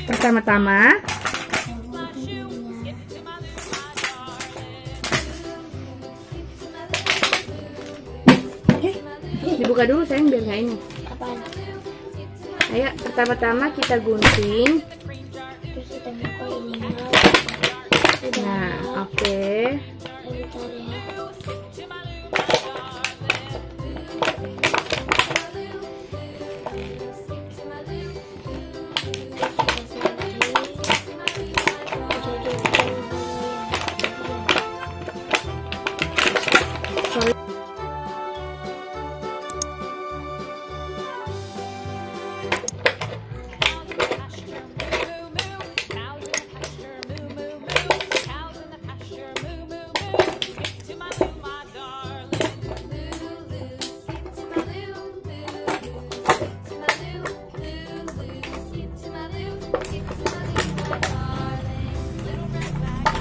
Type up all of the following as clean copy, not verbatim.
Pertama-tama dibuka dulu sayang biar nggak ini. Ayo, pertama-tama kita gunting. Terus kita buka ininya. Nah, oke.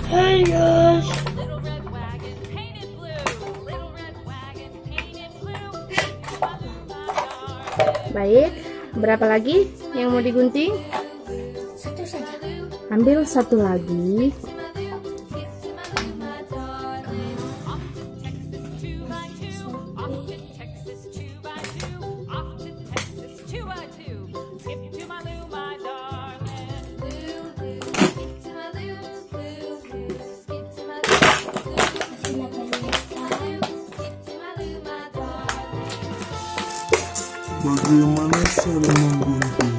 Hai guys. Baik, berapa lagi yang mau digunting? Satu saja. Ambil satu lagi. Bagaimana cara membuatnya?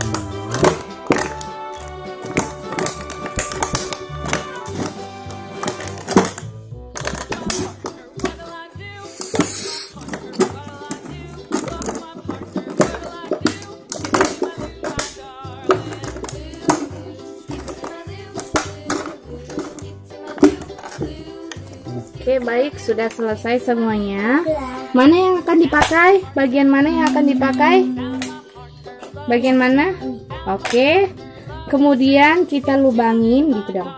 Oke, baik, sudah selesai semuanya. Mana yang akan dipakai? Bagian mana yang akan dipakai? Bagian mana? Oke. Kemudian kita lubangin gitu dong.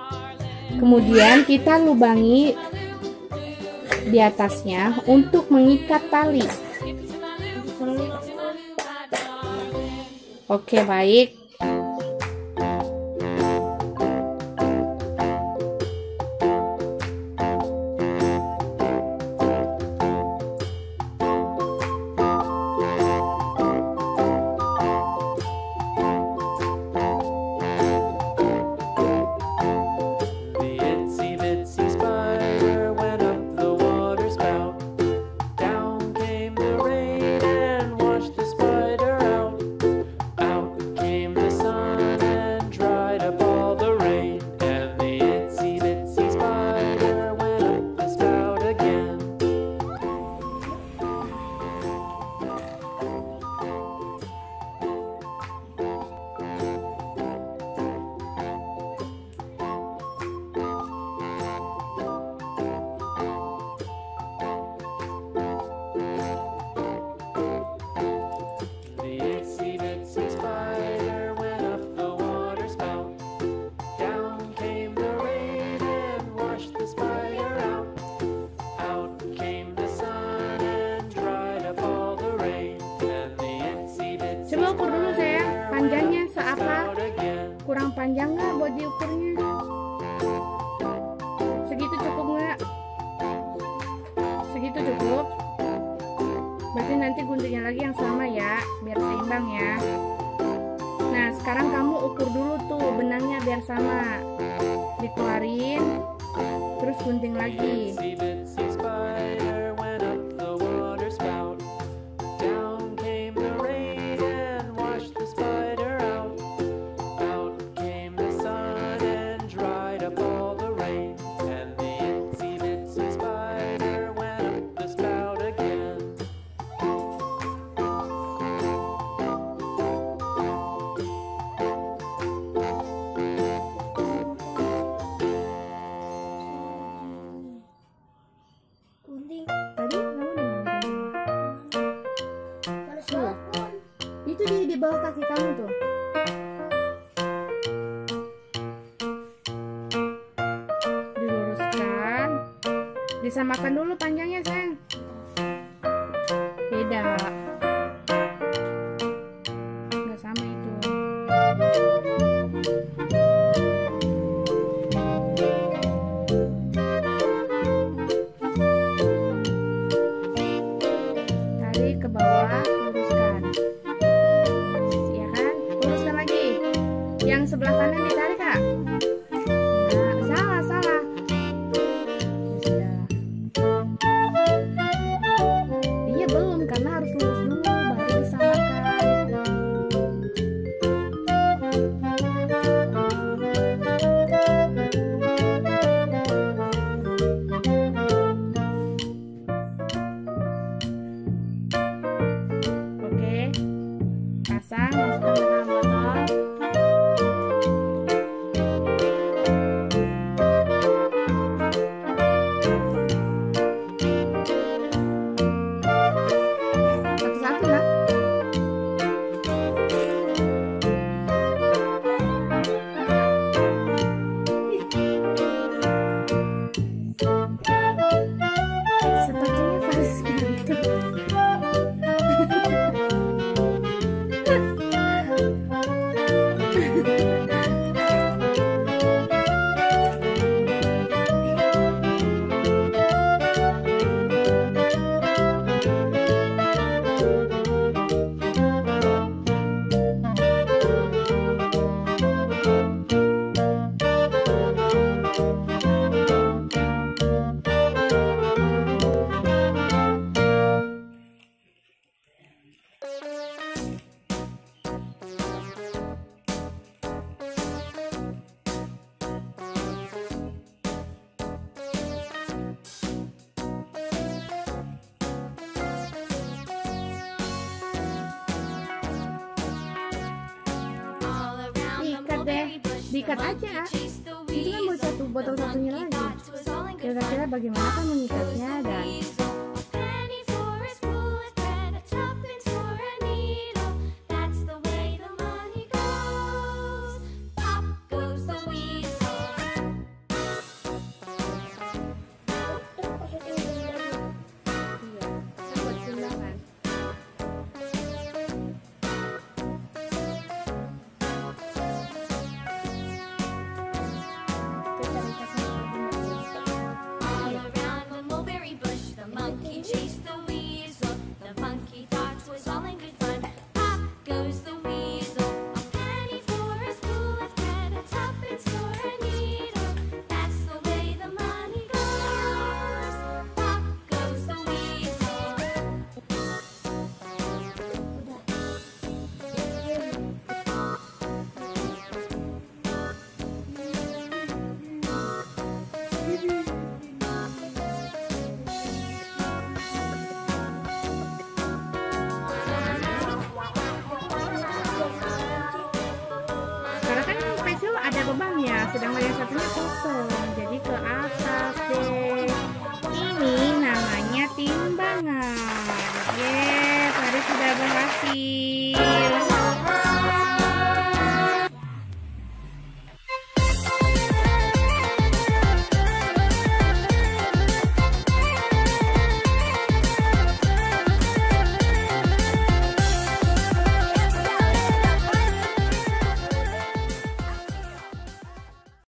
Kemudian kita lubangi di atasnya untuk mengikat tali. Oke, baik. Coba ukur dulu saya, panjangnya seapa? Kurang panjang nggak buat diukurnya? Segitu cukup nggak? Segitu cukup? Berarti nanti guntingnya lagi yang sama ya, biar seimbang ya. Nah, sekarang kamu ukur dulu tuh benangnya biar sama. Dikeluarin, terus gunting lagi. Itu di bawah kaki kamu tuh. Diluruskan. Disamakan dulu panjangnya, sayang. Beda. Nggak sama itu. Diikat deh, diikat aja. Itu kan buat satu botol satunya lagi. Kira-kira bagaimana kan mengikatnya dan ada bebannya, sedangkan yang satunya kosong, jadi ke atas deh. Ini namanya timbangan. Yeay, Faris sudah berhasil.